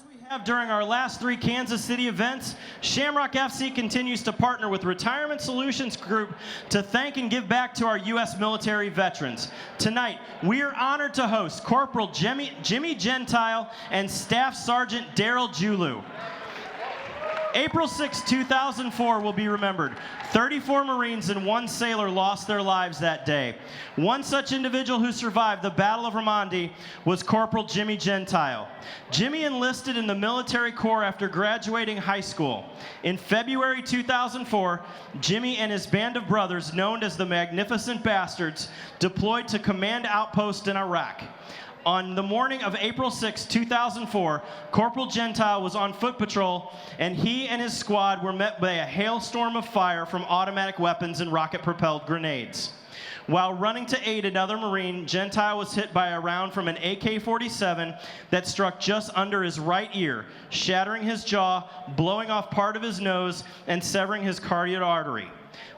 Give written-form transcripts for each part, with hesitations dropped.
As we have during our last 3 Kansas City events, Shamrock FC continues to partner with Retirement Solutions Group to thank and give back to our U.S. military veterans. Tonight, we are honored to host Corporal Jimmy Gentile and Staff Sergeant Daryl Julu. April 6, 2004 will be remembered. 34 Marines and 1 sailor lost their lives that day. One such individual who survived the Battle of Ramondi was Corporal Jimmy Gentile. Jimmy enlisted in the military corps after graduating high school. In February 2004, Jimmy and his band of brothers, known as the Magnificent Bastards, deployed to Command Outpost in Iraq. On the morning of April 6, 2004, Corporal Gentile was on foot patrol, and he and his squad were met by a hailstorm of fire from automatic weapons and rocket-propelled grenades. While running to aid another Marine, Gentile was hit by a round from an AK-47 that struck just under his right ear, shattering his jaw, blowing off part of his nose, and severing his carotid artery.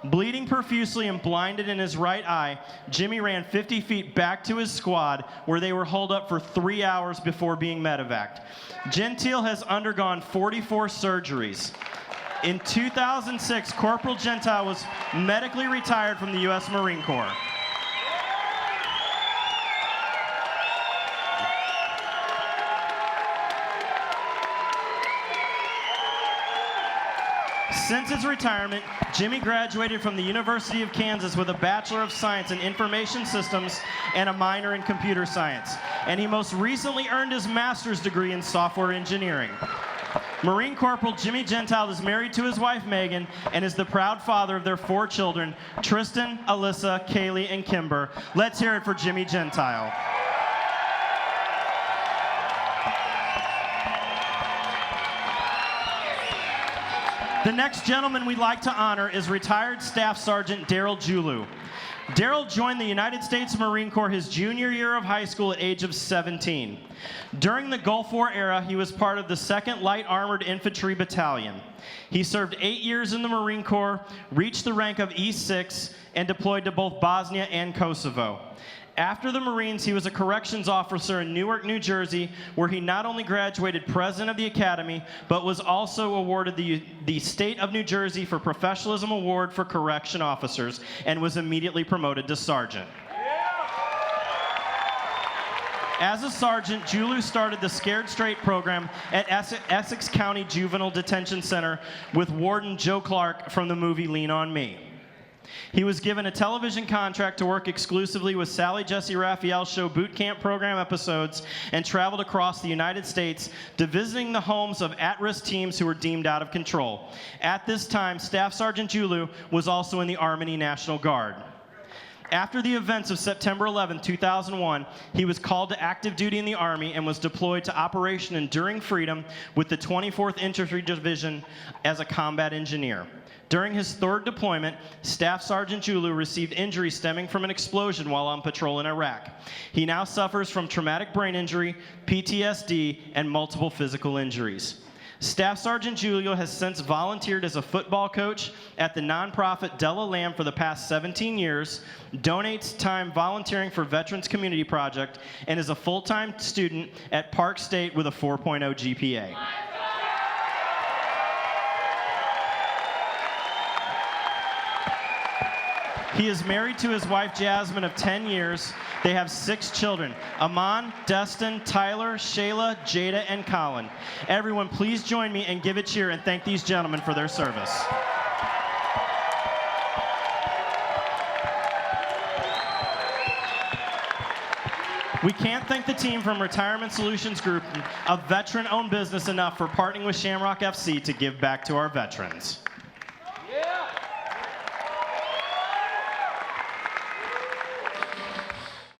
Bleeding profusely and blinded in his right eye, Jimmy ran 50 feet back to his squad, where they were holed up for 3 hours before being medevaced. Gentile has undergone 44 surgeries. In 2006, Corporal Gentile was medically retired from the U.S. Marine Corps. Since his retirement, Jimmy graduated from the University of Kansas with a Bachelor of Science in Information Systems and a minor in Computer Science. And he most recently earned his master's degree in Software Engineering. Marine Corporal Jimmy Gentile is married to his wife Megan and is the proud father of their 4 children, Tristan, Alyssa, Kaylee, and Kimber. Let's hear it for Jimmy Gentile. The next gentleman we'd like to honor is retired Staff Sergeant Daryl Julu. Daryl joined the United States Marine Corps his junior year of high school at age of 17. During the Gulf War era, he was part of the 2nd Light Armored Infantry Battalion. He served 8 years in the Marine Corps, reached the rank of E6, and deployed to both Bosnia and Kosovo. After the Marines, he was a corrections officer in Newark, New Jersey, where he not only graduated President of the Academy, but was also awarded the State of New Jersey for Professionalism Award for Correction Officers, and was immediately promoted to Sergeant. As a sergeant, Julu started the Scared Straight program at Essex County Juvenile Detention Center with Warden Joe Clark from the movie Lean on Me. He was given a television contract to work exclusively with Sally Jesse Raphael's show Boot Camp program episodes and traveled across the United States to visiting the homes of at-risk teams who were deemed out of control. At this time, Staff Sergeant Julu was also in the Army National Guard. After the events of September 11, 2001, he was called to active duty in the Army and was deployed to Operation Enduring Freedom with the 24th Infantry Division as a combat engineer. During his 3rd deployment, Staff Sergeant Julu received injuries stemming from an explosion while on patrol in Iraq. He now suffers from traumatic brain injury, PTSD, and multiple physical injuries. Staff Sergeant Julu has since volunteered as a football coach at the nonprofit Della Lamb for the past 17 years, donates time volunteering for Veterans Community Project, and is a full-time student at Park State with a 4.0 GPA. He is married to his wife, Jasmine, of 10 years. They have 6 children, Amon, Destin, Tyler, Shayla, Jada, and Colin. Everyone, please join me and give a cheer and thank these gentlemen for their service. We can't thank the team from Retirement Solutions Group, a veteran-owned business, enough for partnering with Shamrock FC to give back to our veterans.